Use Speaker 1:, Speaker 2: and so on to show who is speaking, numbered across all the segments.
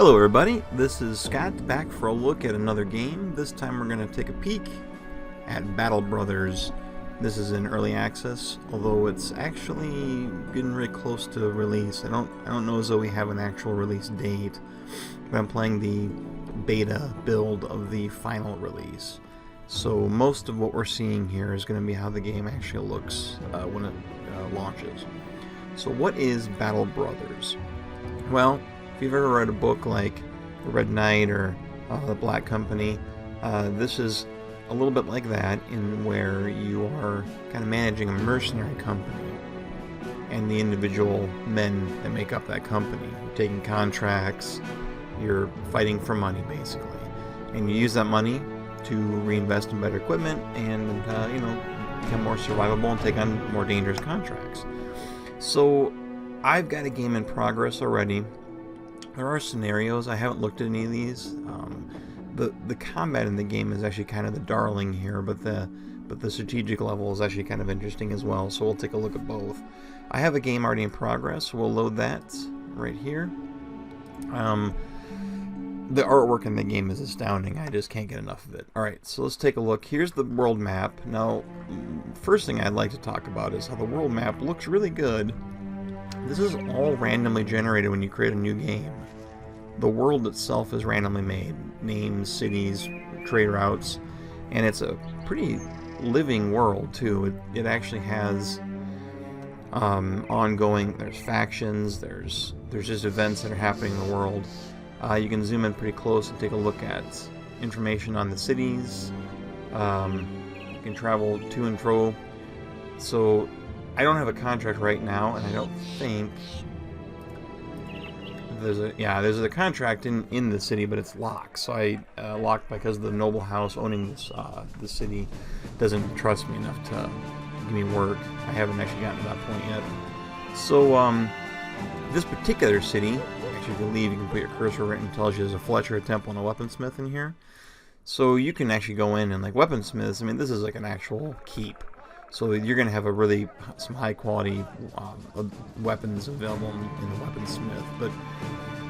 Speaker 1: Hello everybody, this is Scott back for a look at another game. This time we're going to take a peek at Battle Brothers. This is in early access, although it's actually getting really close to release. I don't know as though we have an actual release date, but I'm playing the beta build of the final release. So most of what we're seeing here is going to be how the game actually looks when it launches. So what is Battle Brothers? Well, if you've ever read a book like The Red Knight or The Black Company, this is a little bit like that, in where you are kind of managing a mercenary company and the individual men that make up that company. You're taking contracts, you're fighting for money basically, and you use that money to reinvest in better equipment and become more survivable and take on more dangerous contracts. So I've got a game in progress already. There are scenarios. I haven't looked at any of these. The combat in the game is actually kind of the darling here, but the strategic level is actually kind of interesting as well. So we'll take a look at both. I have a game already in progress, so we'll load that right here. The artwork in the game is astounding. I just can't get enough of it. Alright, so let's take a look. Here's the world map. Now, first thing I'd like to talk about is how the world map looks really good. This is all randomly generated when you create a new game. The world itself is randomly made. Names, cities, trade routes, and it's a pretty living world too. It actually has ongoing, there's factions, there's just events that are happening in the world. You can zoom in pretty close and take a look at information on the cities. You can travel to and fro. So I don't have a contract right now, and I don't think there's a contract in the city, but it's locked. So I locked because the noble house owning this the city doesn't trust me enough to give me work. I haven't actually gotten to that point yet. So this particular city, actually, if you leave, you can put your cursor right and it tells you there's a Fletcher, a temple, and a weaponsmith in here. So you can actually go in and, like, weaponsmiths. I mean, this is like an actual keep. So you're going to have some high quality weapons available in the weaponsmith. But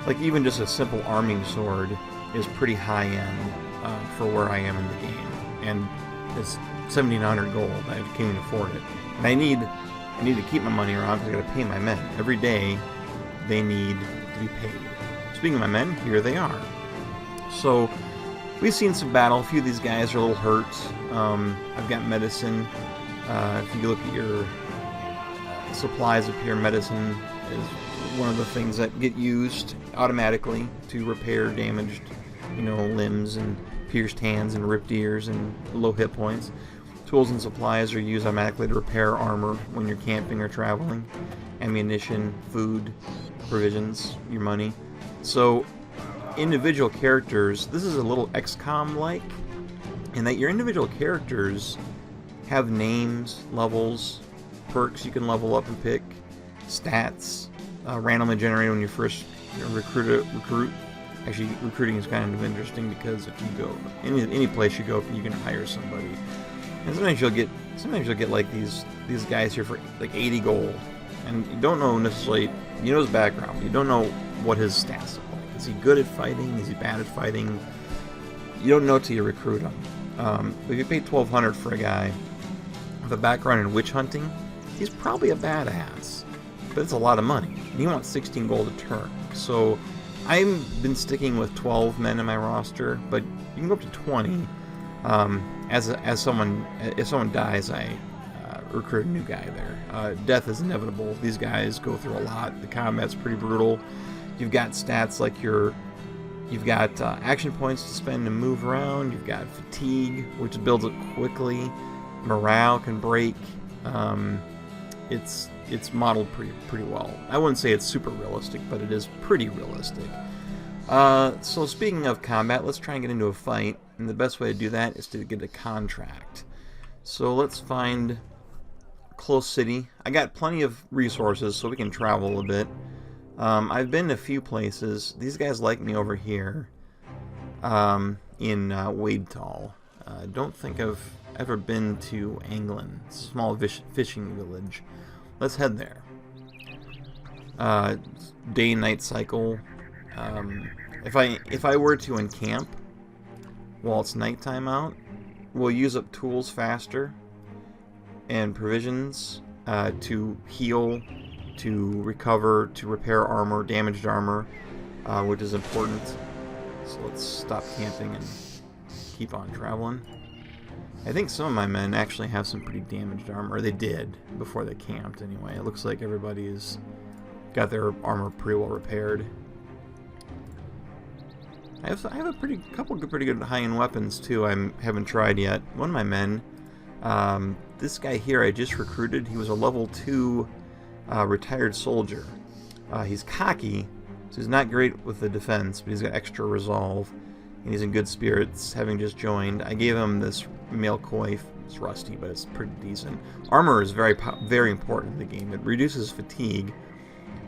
Speaker 1: like even just a simple arming sword is pretty high end for where I am in the game. And it's 1,700 gold. I can't even afford it. And I need to keep my money around because I got to pay my men. Every day they need to be paid. Speaking of my men, here they are. So we've seen some battle. A few of these guys are a little hurt. I've got medicine. If you look at your supplies up here, medicine is one of the things that get used automatically to repair damaged, limbs and pierced hands and ripped ears and low hit points. Tools and supplies are used automatically to repair armor when you're camping or traveling. Ammunition, food, provisions, your money. So individual characters, this is a little XCOM-like, in that your individual characters have names, levels, perks you can level up and pick, stats, randomly generated when you first recruit. Actually, recruiting is kind of interesting because if you go any place you go, you can hire somebody, and sometimes you'll get like these guys here for like 80 gold, and you don't know necessarily, his background, but you don't know what his stats look like. Is he good at fighting? Is he bad at fighting? You don't know till you recruit him. If you pay 1,200 for a guy with a background in witch hunting, he's probably a badass, but it's a lot of money, and he wants 16 gold a turn. So I've been sticking with 12 men in my roster, but you can go up to 20. If someone dies, I recruit a new guy there. Death is inevitable. These guys go through a lot. The combat's pretty brutal. You've got stats like you've got action points to spend to move around. You've got fatigue, which builds up quickly. Morale can break. It's modeled pretty well. I wouldn't say it's super realistic, but it is pretty realistic. So speaking of combat, let's try and get into a fight. And the best way to do that is to get a contract. So let's find a close city. I got plenty of resources, so we can travel a bit. I've been to a few places. These guys like me over here in Wadetall. Don't think I've ever been to Anglin, small fishing village. Let's head there. Day and night cycle. If I were to encamp while it's nighttime out, we'll use up tools faster and provisions to heal, to recover, to repair armor, damaged armor, which is important. So let's stop camping and keep on traveling. I think some of my men actually have some pretty damaged armor. Or they did before they camped anyway. It looks like everybody's got their armor pretty well repaired. I have a couple pretty good high-end weapons too. I haven't tried yet. One of my men, this guy here I just recruited. He was a level 2 retired soldier. He's cocky, so he's not great with the defense, but he's got extra resolve, and he's in good spirits, having just joined. I gave him this mail coif. It's rusty, but it's pretty decent. Armor is very important in the game. It reduces fatigue,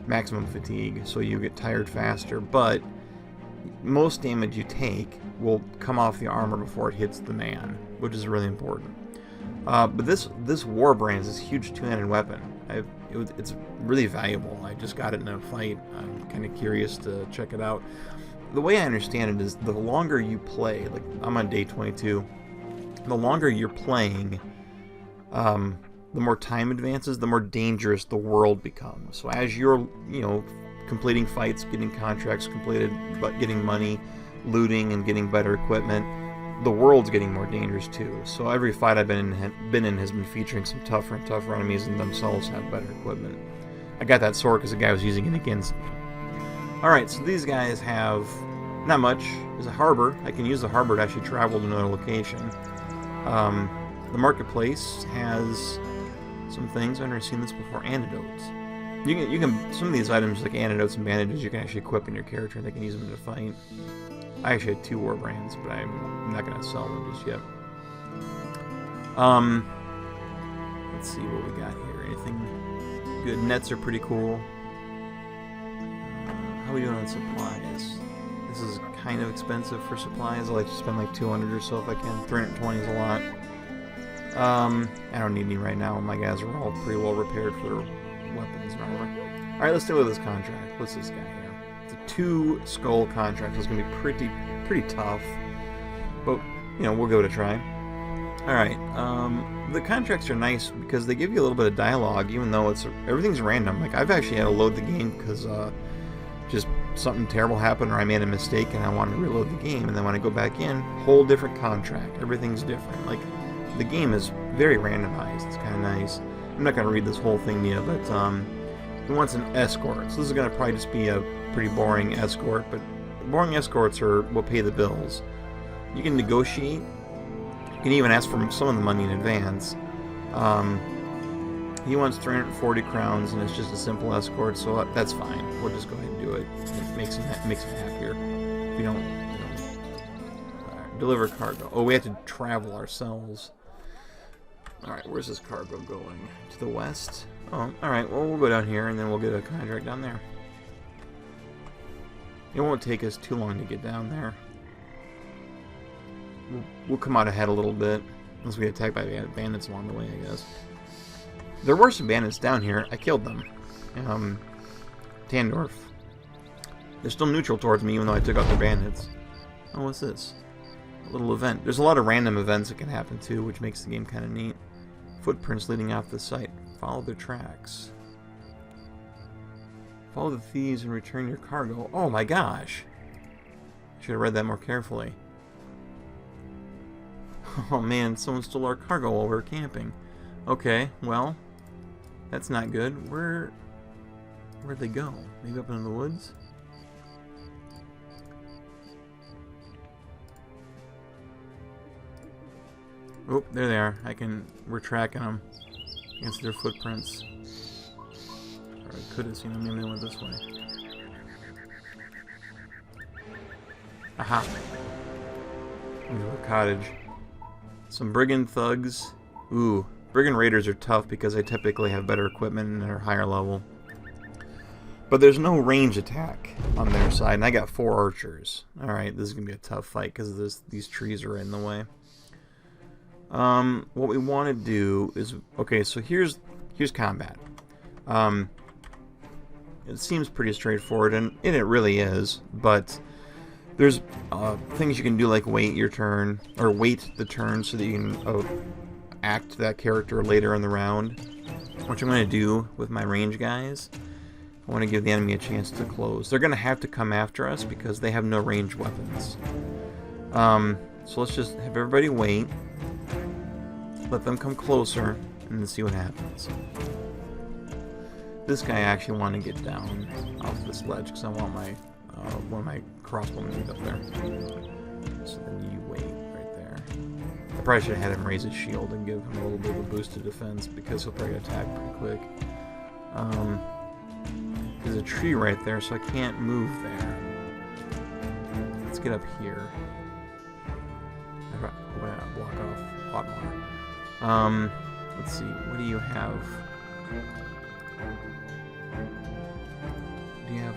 Speaker 1: maximum fatigue, so you get tired faster, but most damage you take will come off the armor before it hits the man, which is really important. But this Warbrands, this huge two-handed weapon, it's really valuable. I just got it in a fight. I'm kind of curious to check it out. The way I understand it is the longer you play, like I'm on day 22, the longer you're playing, the more time advances, the more dangerous the world becomes. So as you're, completing fights, getting contracts completed, but getting money, looting, and getting better equipment, the world's getting more dangerous too. So every fight I've been in has been featuring some tougher and tougher enemies, and themselves have better equipment. I got that sword because the guy was using it against me. Alright, so these guys have not much. There's a harbor. I can use the harbor to actually travel to another location. The marketplace has some things. I've never seen this before. Antidotes. You can some of these items like antidotes and bandages you can actually equip in your character, and they can use them in a fight. I actually had 2 Warbrands, but I'm not going to sell them just yet. Let's see what we got here. Anything good? Nets are pretty cool. How are we doing on supplies? This is kind of expensive for supplies. I like to spend like 200 or so if I can. 320 is a lot. I don't need any right now. My guys are all pretty well repaired for their weapons and armor. Alright, let's deal with this contract. What's this guy here? It's a 2 skull contract, so it's going to be pretty tough. But, we'll give it a try. Alright, the contracts are nice because they give you a little bit of dialogue, even though everything's random. Like, I've actually had to load the game because, just something terrible happened or I made a mistake and I wanted to reload the game, and then when I go back in, whole different contract. Everything's different. Like, the game is very randomized. It's kind of nice. I'm not going to read this whole thing to you, but he wants an escort. So this is going to probably just be a pretty boring escort, but boring escorts will pay the bills. You can negotiate. You can even ask for some of the money in advance. He wants 340 crowns, and it's just a simple escort, so that's fine. We'll just go ahead and do it. It makes him happier. If you don't, deliver cargo. Oh, we have to travel ourselves. Alright, where's this cargo going? To the west? Oh, alright, well, we'll go down here, and then we'll get a contract down there. It won't take us too long to get down there. We'll come out ahead a little bit, unless we get attacked by bandits along the way, I guess. There were some bandits down here. I killed them. Tandorf. They're still neutral towards me, even though I took out their bandits. Oh, what's this? A little event. There's a lot of random events that can happen, too, which makes the game kind of neat. Footprints leading off the site. Follow their tracks. Follow the thieves and return your cargo. Oh my gosh! I should have read that more carefully. Oh man, someone stole our cargo while we were camping. Okay, well, that's not good. Where'd they go? Maybe up into the woods? Oh, there they are. We're tracking them against their footprints. Or I could have seen them. Maybe they went this way. Aha! Into a cottage. Some brigand thugs. Ooh, brigand raiders are tough because they typically have better equipment and are higher level. But there's no range attack on their side, and I got 4 archers. Alright, this is going to be a tough fight because these trees are in the way. What we want to do is... Okay, so here's combat. It seems pretty straightforward, and it really is, but there's things you can do like wait your turn, or wait the turn so that you can act that character later in the round, which I'm going to do with my range guys. I want to give the enemy a chance to close. They're going to have to come after us because they have no ranged weapons. So let's just have everybody wait, let them come closer, and then see what happens. This guy I actually want to get down off this ledge because I want my one of my crossbowmen to get up there. So then you wait right there. I probably should have had him raise his shield and give him a little bit of a boost to defense because he'll probably attack pretty quick. There's a tree right there, so I can't move there. Let's get up here. I block off a lot more. Let's see. What do you have? Do you have?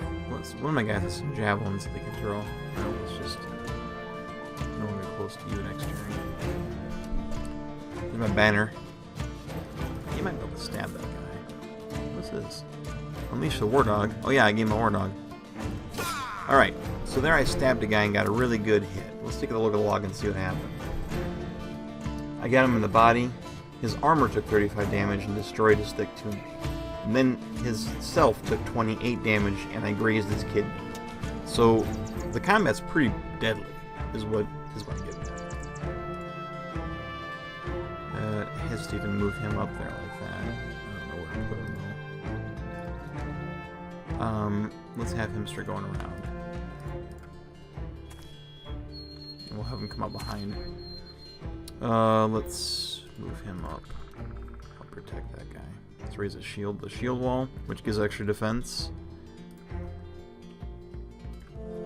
Speaker 1: One of my guys has some javelins that they can throw. No, it's just no one close to you next turn. There's my banner. You might be able to stab that guy. What's this? Unleash the war dog. Oh yeah, I gave him a war dog. Alright, so there I stabbed a guy and got a really good hit. Let's take a look at the log and see what happened. I got him in the body. His armor took 35 damage and destroyed his thick tunic. And then his self took 28 damage and I grazed his kidney. So the combat's pretty deadly, is what I'm getting at. I hesitate to even move him up there like that. I don't know where to put him though. Let's have him start going around. And we'll have him come up behind. Let's move him up. Help protect that guy. Let's raise his shield, the shield wall, which gives extra defense.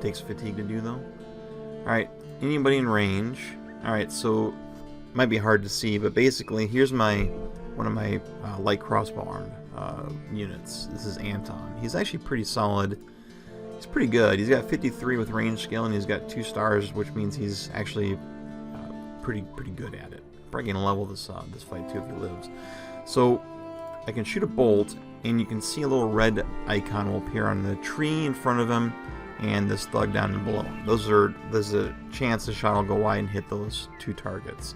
Speaker 1: Takes fatigue to do though. Alright, anybody in range. Alright, so might be hard to see, but basically here's one of my light crossbow armed units. This is Anton. He's actually pretty solid. He's pretty good. He's got 53 with range skill, and he's got 2 stars, which means he's actually pretty good at it. Probably gonna level this fight too if he lives. So I can shoot a bolt, and you can see a little red icon will appear on the tree in front of him, and this thug down below him. There's a chance the shot will go wide and hit those 2 targets.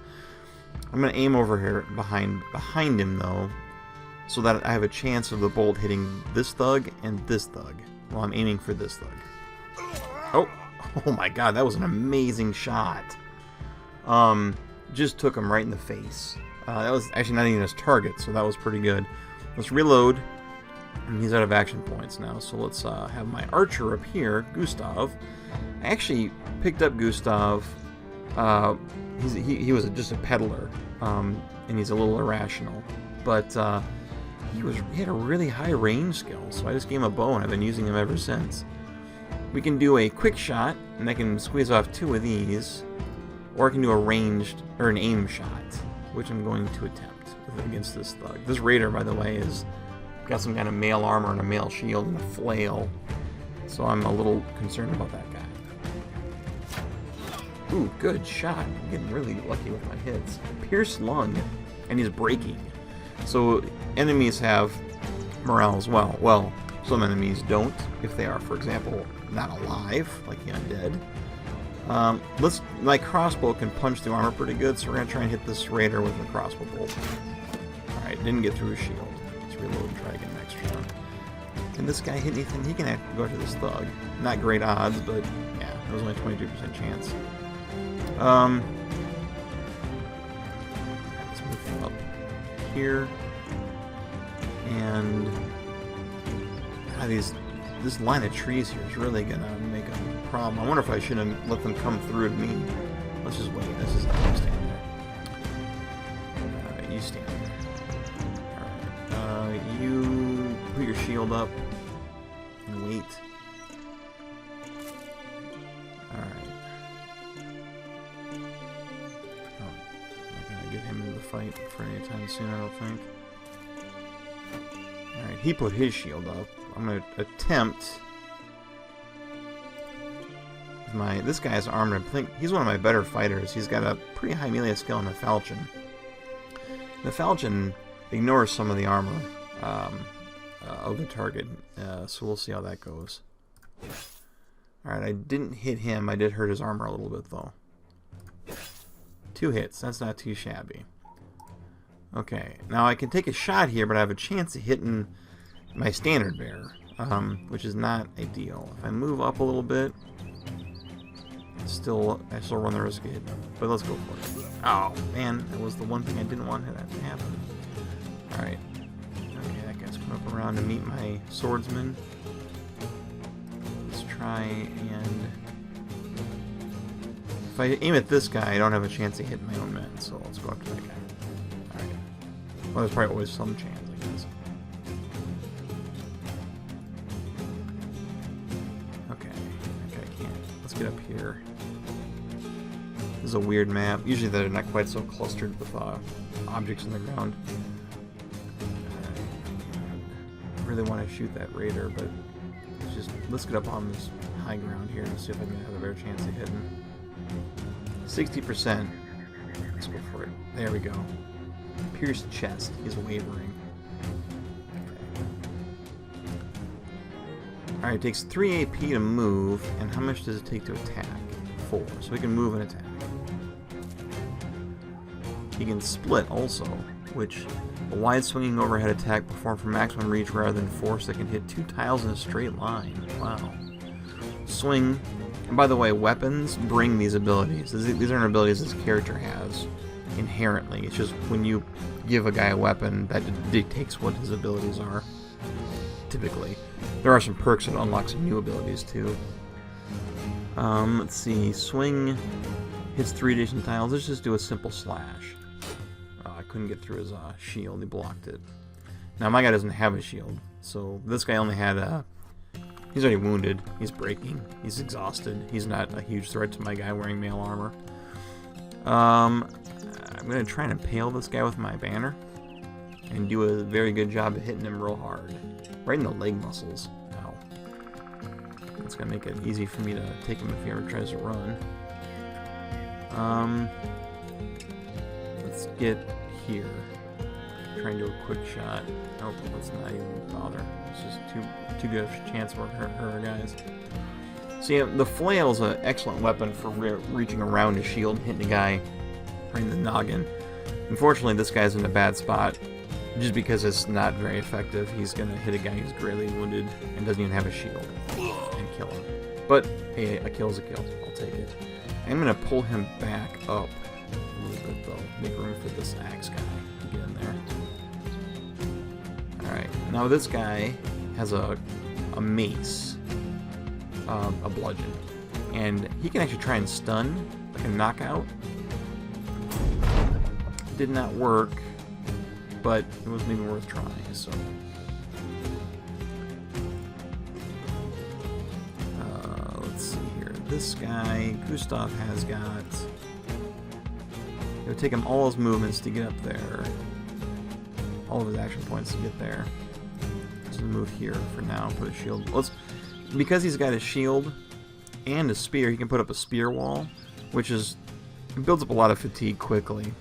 Speaker 1: I'm gonna aim over here behind him though, so that I have a chance of the bolt hitting this thug and this thug while I'm aiming for this thug. Oh my god, that was an amazing shot. Just took him right in the face. That was actually not even his target, so that was pretty good. Let's reload. And he's out of action points now, so let's have my archer up here, Gustav. I actually picked up Gustav. He was just a peddler, and he's a little irrational, but he had a really high range skill, so I just gave him a bow and I've been using him ever since. We can do a quick shot, and I can squeeze off 2 of these, or I can do a ranged or an aim shot, which I'm going to attempt against this thug. This raider, by the way, is got some kind of mail armor and a mail shield and a flail, so I'm a little concerned about that guy. Ooh, good shot. I'm getting really lucky with my hits. Pierced lung, and he's breaking. So enemies have morale as well. Well, some enemies don't, if they are, for example, not alive, like the undead. My crossbow can punch through armor pretty good, so we're going to try and hit this raider with a crossbow bolt. Alright, didn't get through his shield. Let's reload and try again next round. Can this guy hit anything? He can go after this thug. Not great odds, but yeah, that was only a 22% chance. Let's move him up here. And this line of trees here is really gonna make a problem. I wonder if I shouldn't let them come through to me. Let's just wait. Let's just stand there. You stand there. Alright. You put your shield up and wait. Alright. Oh, I'm not gonna get him into the fight for any time soon, I don't think. Alright, he put his shield up. I'm going to attempt with this guy's armor. I think he's one of my better fighters. He's got a pretty high melee skill in the falchion. The falchion ignores some of the armor of the target. So we'll see how that goes. Alright, I didn't hit him. I did hurt his armor a little bit, though. 2 hits. That's not too shabby. Okay, now I can take a shot here, but I have a chance of hitting my standard bearer, which is not ideal. If I move up a little bit, I still run the risk of hitting him. But let's go for it. Oh, man, that was the one thing I didn't want that to happen. Alright. Okay, that guy's come up around to meet my swordsman. Let's try and... If I aim at this guy, I don't have a chance of hitting my own men, so let's go up to that guy. Alright. Well, there's probably always some chance, I guess. Okay. Okay, I can't. Let's get up here. This is a weird map. Usually they're not quite so clustered with objects in the ground. I really want to shoot that raider, but let's get up on this high ground here and see if I can have a better chance of hitting. 60%. Let's go for it. There we go. Pierced chest. He's wavering. Alright, it takes 3 AP to move, and how much does it take to attack? 4. So we can move and attack. He can split also, which a wide swinging overhead attack performed for maximum reach rather than force that can hit 2 tiles in a straight line. Wow. Swing. And by the way, weapons bring these abilities. These aren't abilities this character has inherently. It's just when you give a guy a weapon, that dictates what his abilities are. Typically. There are some perks that unlock some new abilities too. Let's see. Swing hits 3 additional tiles. Let's just do a simple slash. I couldn't get through his shield. He blocked it. Now my guy doesn't have a shield, so this guy only had he's already wounded. He's breaking. He's exhausted. He's not a huge threat to my guy wearing mail armor. I'm gonna try and impale this guy with my banner and do a very good job of hitting him real hard, right in the leg muscles. Ow. That's gonna make it easy for me to take him if he ever tries to run. Let's get here. Try and do a quick shot. Nope, let's not even bother. It's just too good a chance we're hurt our guys. So yeah, the flail is an excellent weapon for reaching around his shield and hitting a guy right in the noggin. Unfortunately, this guy's in a bad spot just because it's not very effective. He's going to hit a guy who's greatly wounded and doesn't even have a shield and kill him. But hey, a kill's a kill. I'll take it. I'm going to pull him back up a little bit though. Make room for this axe guy to get in there. Alright, now this guy has a mace, a bludgeon, and he can actually try and stun, like a knockout. Did not work, but it wasn't even worth trying, so. Let's see here. This guy, Gustav, has got... It would take him all his movements to get up there. All of his action points to get there. Let's move here for now, put a shield. Because he's got a shield and a spear, he can put up a spear wall, which is... It builds up a lot of fatigue quickly.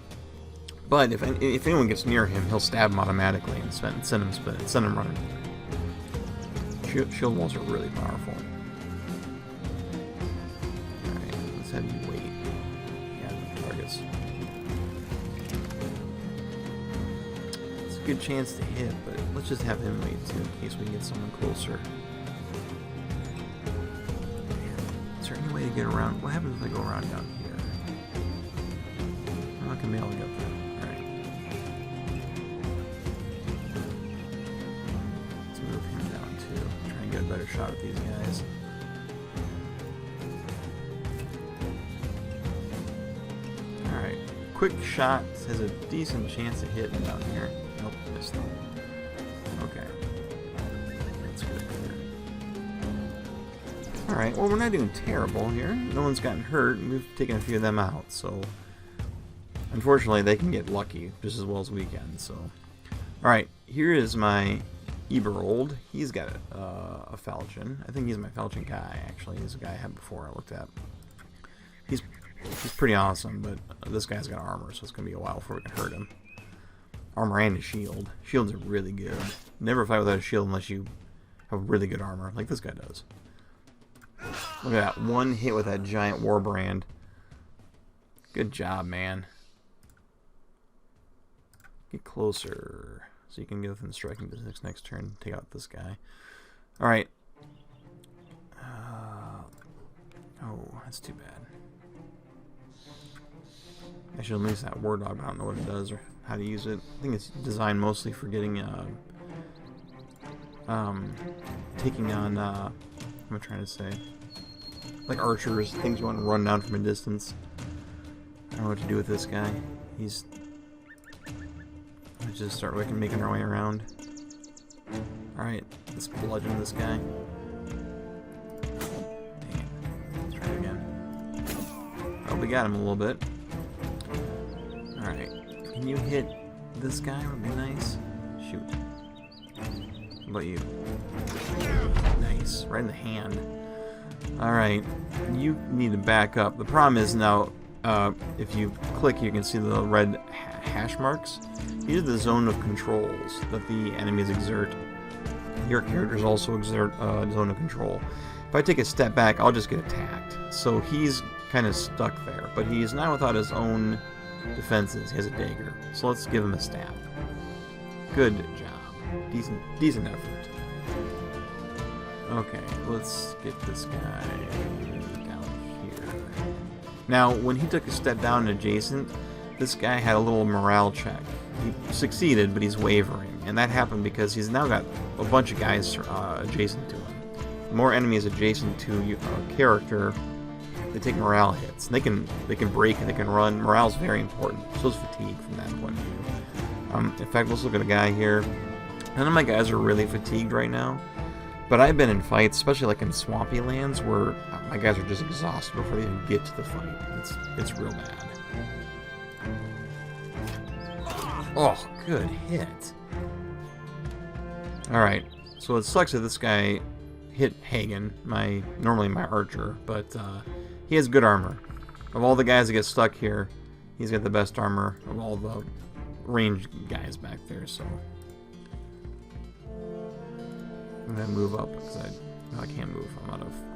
Speaker 1: But if anyone gets near him, he'll stab him automatically and send him running. Shield walls are really powerful. Alright, let's have you wait. Yeah, the targets. It's a good chance to hit, but let's just have him wait too, in case we can get someone closer. Is there any way to get around? What happens if I go around down here? I'm not gonna be able to get there. Get a better shot at these guys. Alright, quick shot has a decent chance of hitting down here. Nope, missed them. Okay. Let's get up here. Alright, well, we're not doing terrible here. No one's gotten hurt, and we've taken a few of them out, so... Unfortunately, they can get lucky just as well as we can, so... Alright, here is my... Eberold. He's got a falchion. I think he's my falchion guy, actually. He's a guy I had before I looked at. He's pretty awesome, but this guy's got armor, so it's going to be a while before we can hurt him. armor and a shield. Shields are really good. Never fight without a shield unless you have really good armor, like this guy does. Look at that. One hit with that giant war brand. Good job, man. Get closer so you can get within striking distance next turn. Take out this guy. Alright. Oh, that's too bad. I should release that war dog, but I don't know what it does or how to use it. I think it's designed mostly for getting taking on what am I trying to say? Like archers, things you want to run down from a distance. I don't know what to do with this guy. Let's just start making our way around. Alright, let's bludgeon this guy. Dang it. Let's try it again. Oh, we got him a little bit. Alright. Can you hit this guy? Would be nice. Shoot. How about you? Nice. Right in the hand. Alright. You need to back up. The problem is now, if you click, you can see the red hash marks. These are the zone of controls that the enemies exert. Your characters also exert zone of control. If I take a step back, I'll just get attacked. So he's kind of stuck there, but he is not without his own defenses. He has a dagger. So let's give him a stab. Good job. Decent effort. Okay, let's get this guy down here. Now, when he took a step down adjacent, this guy had a little morale check. He succeeded, but he's wavering, and that happened because he's now got a bunch of guys adjacent to him. The more enemies adjacent to a character, they take morale hits. They can break and they can run. Morale's very important. So is fatigue from that point of view. In fact, let's look at a guy here. None of my guys are really fatigued right now, but I've been in fights, especially like in swampy lands, where my guys are just exhausted before they even get to the fight. It's real bad. Oh, good hit. Alright, so it sucks that this guy hit Hagen, normally my archer, but he has good armor. Of all the guys that get stuck here, he's got the best armor of all the ranged guys back there, so I'm gonna move up because I can't move.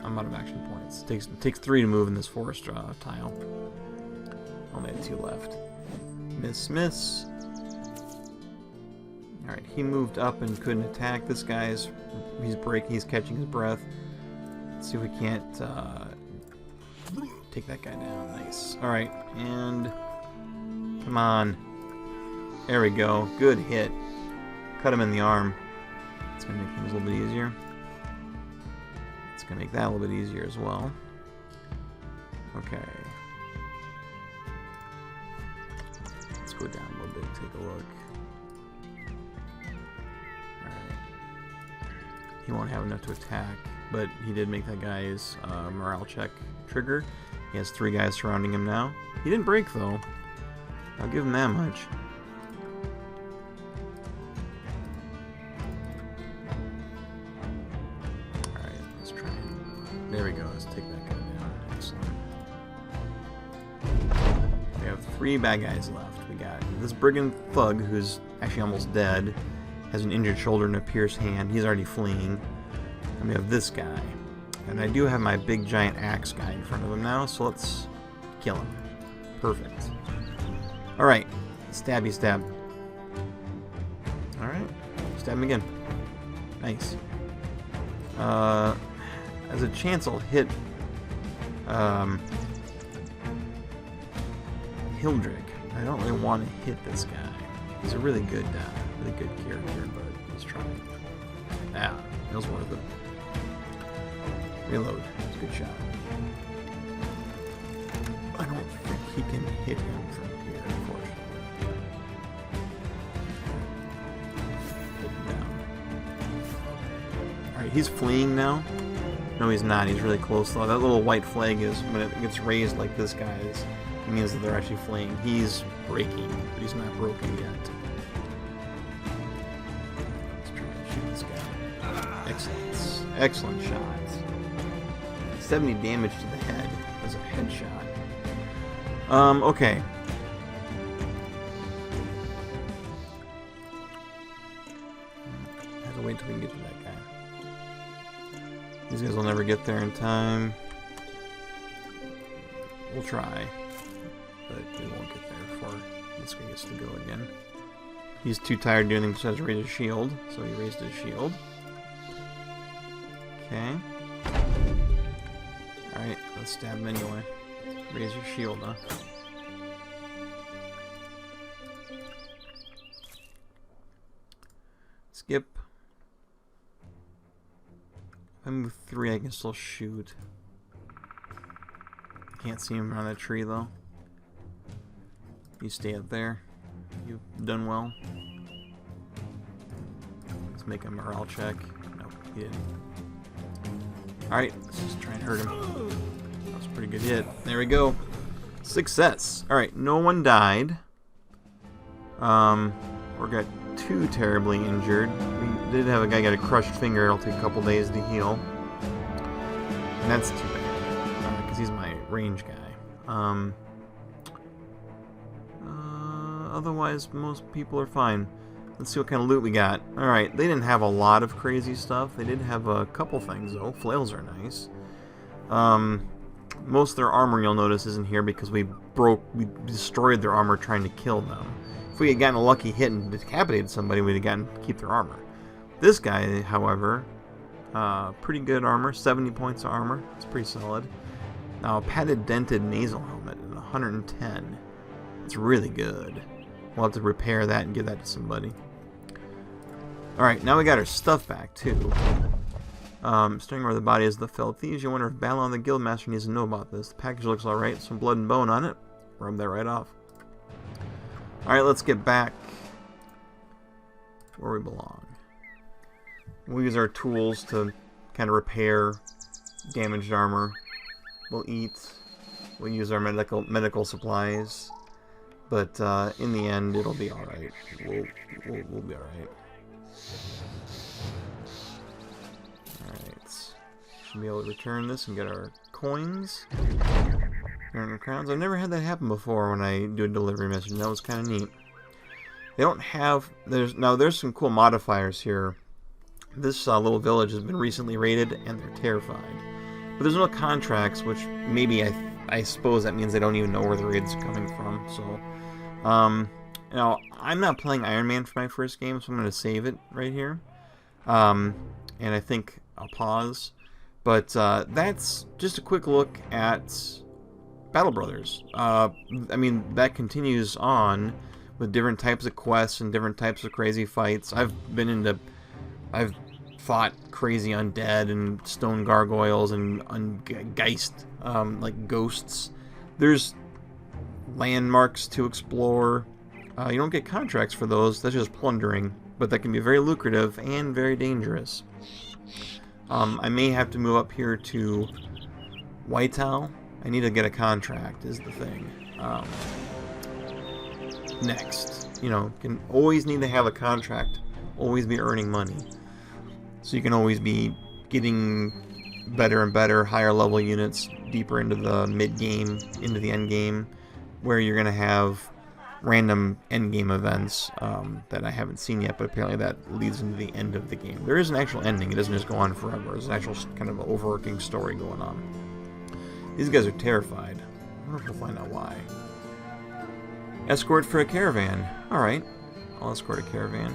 Speaker 1: I'm out of action points. It takes 3 to move in this forest tile. Only have 2 left. Miss. Alright, he moved up and couldn't attack. This guy's he's catching his breath. Let's see if we can't take that guy down. Nice. Alright, and come on. There we go. Good hit. Cut him in the arm. It's gonna make things a little bit easier. It's gonna make that a little bit easier as well. Okay. Let's go down a little bit and take a look. He won't have enough to attack, but he did make that guy's morale check trigger. He has 3 guys surrounding him now. He didn't break, though. I'll give him that much. Alright, let's try it. There we go. Let's take that guy down. Excellent. We have 3 bad guys left. We got this brigand thug who's actually almost dead. Has an injured shoulder and a pierced hand. He's already fleeing. And we have this guy. And I do have my big giant axe guy in front of him now, so let's kill him. Perfect. Alright. Stabby stab. Alright. Stab him again. Nice. As a chance I'll hit Hildrick. I don't really want to hit this guy. He's a really good character, but let's try it. Yeah, that was worth it. Reload. It's a good shot. I don't think he can hit him from here, unfortunately. Put him down. Alright, he's fleeing now. No, he's not. He's really close, though. That little white flag is, when it gets raised like this guy's, it means that they're actually fleeing. He's breaking, but he's not broken yet. Excellent shots. 70 damage to the head as a headshot. Okay. So wait till we can get to that guy. These guys will never get there in time. We'll try, but we won't get there before this guy gets to go again. He's too tired doing anything besides raise his shield, so he raised his shield. Okay. Alright, let's stab him anyway. Raise your shield, huh? Skip. If I move 3, I can still shoot. Can't see him around that tree, though. You stay up there. You've done well. Let's make a morale check. Nope, he didn't. Alright, let's just try and hurt him. That was a pretty good hit. There we go. Success. Alright, no one died. Or got too terribly injured. We did have a guy get a crushed finger. It'll take a couple days to heal. And that's too bad. Because he's my range guy. Otherwise, most people are fine. Let's see what kind of loot we got. Alright, they didn't have a lot of crazy stuff. They did have a couple things, though. Flails are nice. Most of their armor, you'll notice, isn't here because we destroyed their armor trying to kill them. If we had gotten a lucky hit and decapitated somebody, we'd have gotten to keep their armor. This guy, however, pretty good armor. 70 points of armor. It's pretty solid. Now, a padded dented nasal helmet at 110. It's really good. We'll have to repair that and give that to somebody. Alright, now we got our stuff back, too. Starting where the body is the fell thieves. You wonder if Balon the Guildmaster needs to know about this. The package looks alright. Some blood and bone on it. Rub that right off. Alright, let's get back where we belong. We'll use our tools to kind of repair damaged armor. We'll eat. We'll use our medical supplies. But in the end, it'll be alright. We'll be alright. Alright. Should be able to return this and get our coins. Earn crowns. I've never had that happen before when I do a delivery mission. That was kind of neat. They don't have... There's some cool modifiers here. This little village has been recently raided, and they're terrified. But there's no contracts, which maybe I suppose that means they don't even know where the raid's coming from. So, now, I'm not playing Iron Man for my first game, so I'm going to save it right here. And I think I'll pause. But that's just a quick look at Battle Brothers. I mean, that continues on with different types of quests and different types of crazy fights. I've fought crazy undead and stone gargoyles and geist, like ghosts. There's landmarks to explore. You don't get contracts for those. That's just plundering, but that can be very lucrative and very dangerous. I may have to move up here to Whitehall. I need to get a contract is the thing. Next, can always need to have a contract. Always be earning money. So you can always be getting better and better, higher level units, deeper into the mid-game, into the end-game, where you're going to have random end-game events that I haven't seen yet, but apparently that leads into the end of the game. There is an actual ending. It doesn't just go on forever. There's an actual kind of overarching story going on. These guys are terrified. I wonder if we'll find out why. Escort for a caravan. Alright, I'll escort a caravan.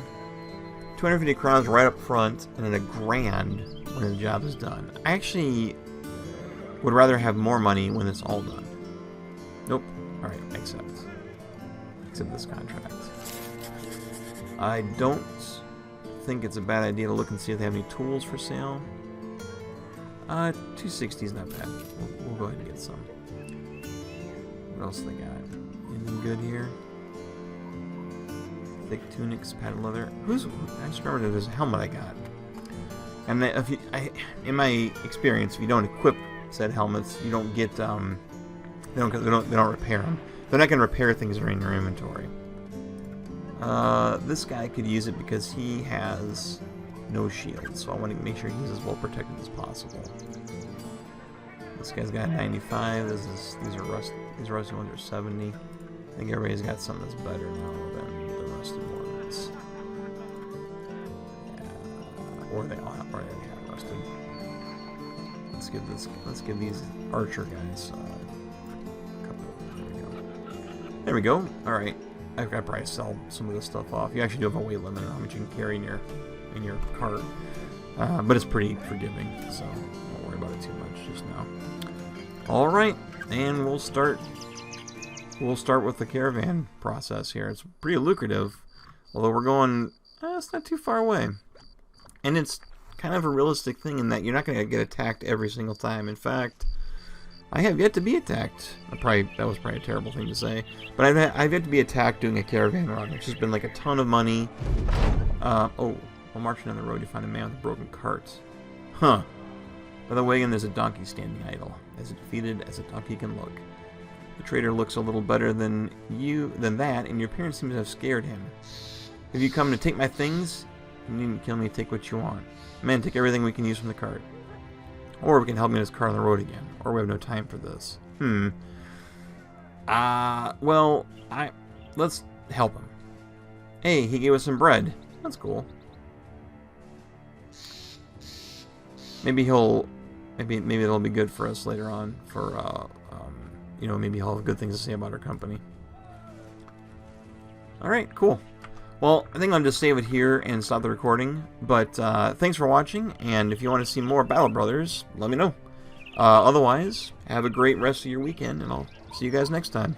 Speaker 1: 250 crowns right up front, and then a grand when the job is done. I actually would rather have more money when it's all done. Nope. Alright, accept. Accept this contract. I don't think it's a bad idea to look and see if they have any tools for sale. 260 is not bad. We'll go ahead and get some. What else they got? Anything good here? Thick tunics, padded leather. I just remembered there's a helmet I got. And in my experience, if you don't equip said helmets, you don't get they don't repair them. They're not going to repair things that are in your inventory. This guy could use it because he has no shield, so I want to make sure he's as well protected as possible. This guy's got 95. These rusty ones are 70. I think everybody's got something that's better now than the rusty ones. Yeah. let's give these archer guys a couple. There we go. All right, I've got to probably sell some of this stuff off. You actually do have a weight limit on how much you can carry in your cart, but it's pretty forgiving, so don't worry about it too much just now. All right, and we'll start with the caravan process here. It's pretty lucrative, although we're going. It's not too far away, and it's kind of a realistic thing in that you're not going to get attacked every single time. In fact, I have yet to be attacked. That was probably a terrible thing to say, but I've yet to be attacked doing a caravan run. It's just been like a ton of money. Oh, while marching on the road, you find a man with a broken cart. Huh. By the wagon, there's a donkey standing idle, as defeated as a donkey can look. The trader looks a little better than that, and your appearance seems to have scared him. Have you come to take my things? You needn't kill me, take what you want. Man, take everything we can use from the cart. Or we can help me in his car on the road again. Or we have no time for this. Well, let's help him. Hey, he gave us some bread. That's cool. Maybe it'll be good for us later on for, maybe he'll have good things to say about our company. Alright, cool. Well, I think I'll just save it here and stop the recording, but thanks for watching, and if you want to see more Battle Brothers, let me know. Otherwise, have a great rest of your weekend, and I'll see you guys next time.